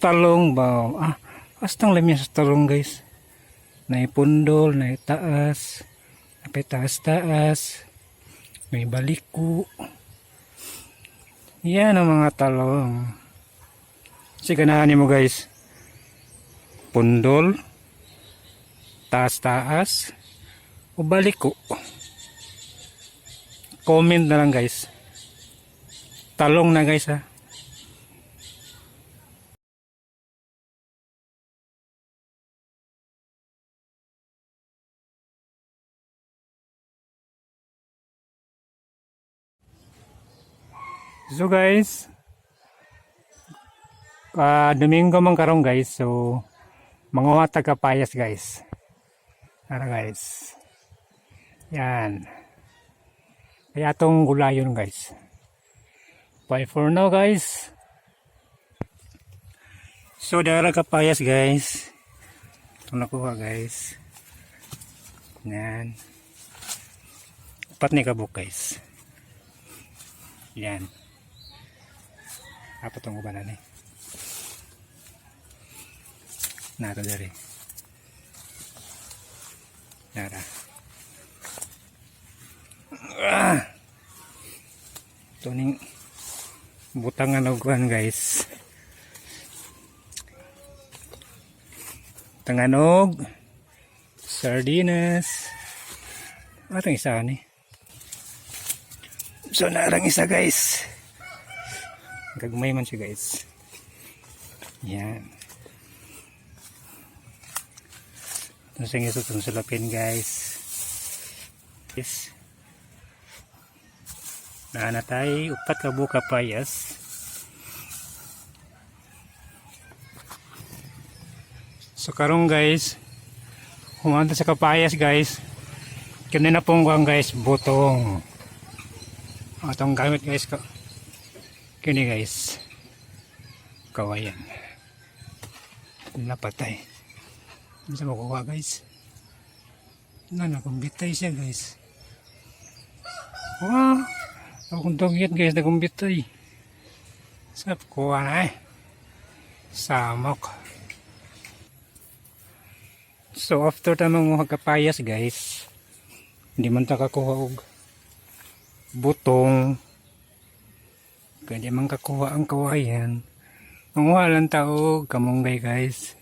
talong ba? Astang lamya sa talong guys. May pundol, may taas, may taas-taas, may baliko. Yan ang mga talong. Kasi ganahan mo guys. Pundol, taas-taas, o baliko. Comment na lang guys. Talong na guys ha. So guys, Domingo man karong guys. So manguha taga payas guys. Tara guys. Yan. Kaya atong gulayon guys. Bye for now guys. So dara ka payas guys. Ito nakuha guys. Yan. Apat ni kabuk guys. Yan. Apa tong ubanan ni? Nato dari. Nara. Ito ning butangan oguan guys. Tanganog, sardinas. Atong isa ni. So narang isa guys. Gagmay man siya guys. Yan. Ito sa iso itong sulapin guys. Yes. Naanatay upat ka buka payas. So karong guys, humanta sa kapayas guys. Kanina pong guys, butong. Atong gamit guys ko. Kini guys. Kawayan. Napatay. Ano sa makuha guys? Nakumbitay siya guys. Wow! Akong dugyat guys, nakumbitay. Sap kuha na Samok. So after tamang mga kapayas guys, hindi man ta kakuha og butong. Kaya man kakuha ang kawayan. Manguha lang taog kamunggay guys.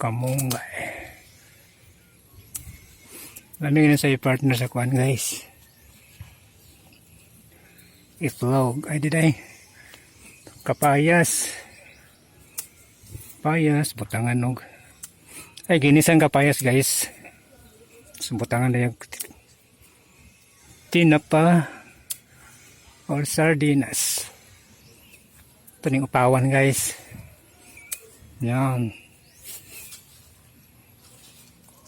Kamunggay. Lamig na sa partner sa kuan guys. Itlog. Ay diday. Kapayas. Payas. Butangan og. Ay ginisang kapayas guys. Butangan na yung tinapa or sardinas. Ito ning upawan guys. Yan.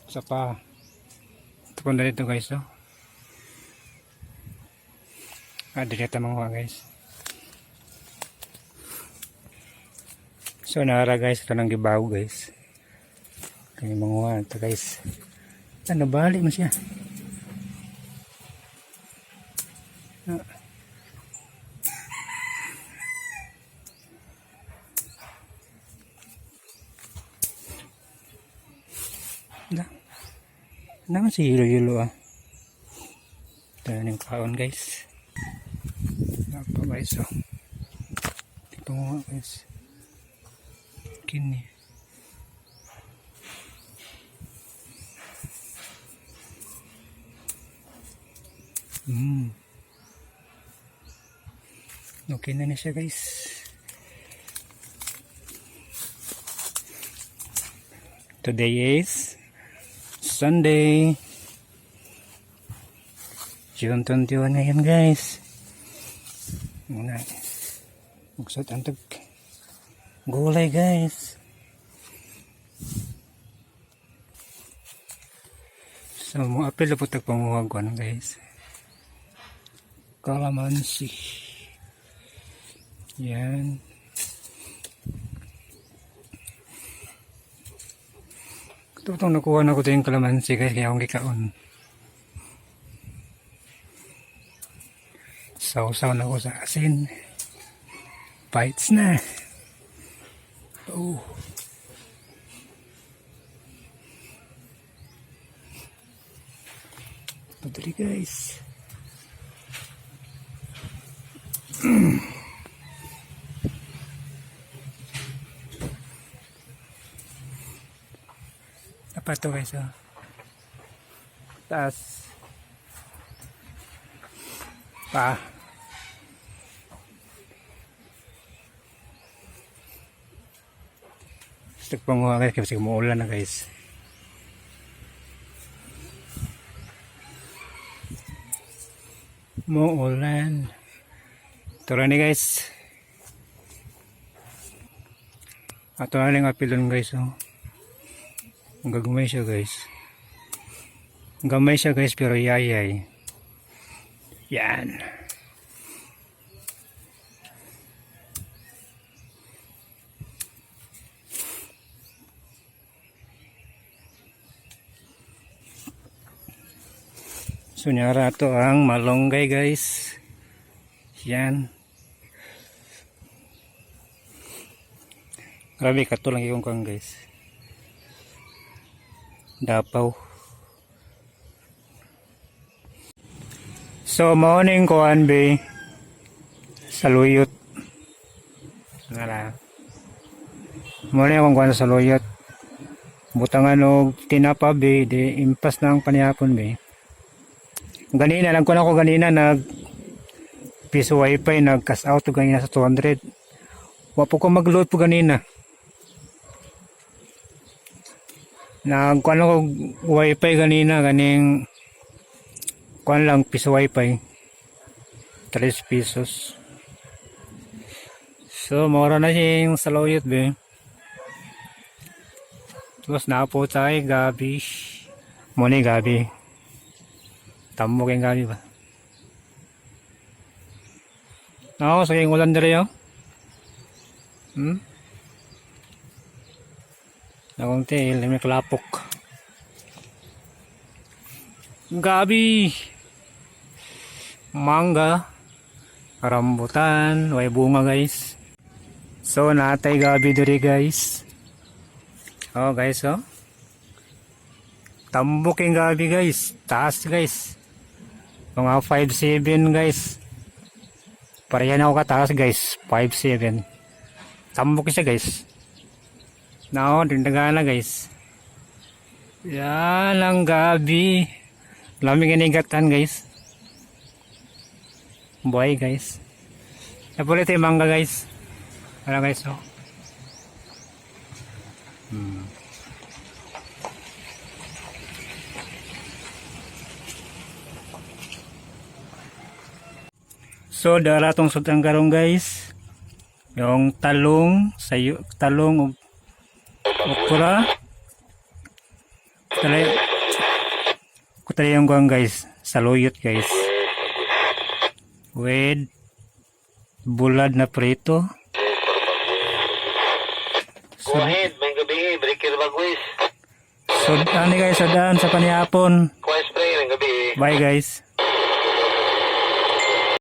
Isa pa. Ito po na dito guys. Oh. Direta mga guys. So nara guys. Ito nang gibaw guys. Kaya mga ito guys. Ano balik mo siya. Naman si hilo-hilo Ito yung kaon guys. Apa guys ito nga guys. Kini. Okay na siya guys. Today is Sunday, June 21 ngayon guys. Muna magsot ang gulay guys. So mo apil na po tagpanguhag ko guys. Kalamansi. Yan. Ito itong nakuha na ko ito yung kalamansi guys. Kaya akong kikaon. Sausaw na ko sa asin. Bites na. Oh. Padali guys. Apa to guys? Oh. Taas. Pa. Gusto ko panguha guys kasi umuulan na guys. Umuulan. Tara ni guys. Ato na lang apilon guys. Oh. Ang gagumay siya guys. Gamay siya guys pero yayay. Yan. So nyara to ang malunggay guys. Yan. Grabe katulang yung kang guys. Dapaw. So morning kuan be saluyot. Ngala. Morning akong kuan sa saluyot. Butangan og tinapa be di impas na ang panihapon be. Ganina lang ko na ako ganina nag piso wifi nag cash out ganina sa 200. Wa po ko mag-load po ganina. Nagkuhan ako wifi ganina ganing kuhan lang piso wifi 3 pesos. So mura na siya yung saluyot be. Tapos na po tayo gabi. Muna gabi. Tamo kayong gabi ba? Ako sa kayong ulan dere yo. Akong tail, may kalapok. Gabi. Mangga. Rambutan. Way bunga guys. So natay gabi diri guys. Oh guys oh. Tambok yung gabi guys. Taas guys. Mga 5'7" guys. Parehan ako kataas guys. 5'7". Tambok siya guys. Now, dindagan na guys. Yan ang gabi. Lamig inigatan guys. Buhay guys. Napulit yung mangga guys. Wala guys oh. So dara tong sutang karong guys. Yung talong, sayo, talong okra. Kutalay yung guang guys. Saluyot guys. With bulad na prito. Go ahead, may gabi, breaker bagwis. So ano guys, sa daan sa panihapon. Kuha spray ng gabi. Bye guys.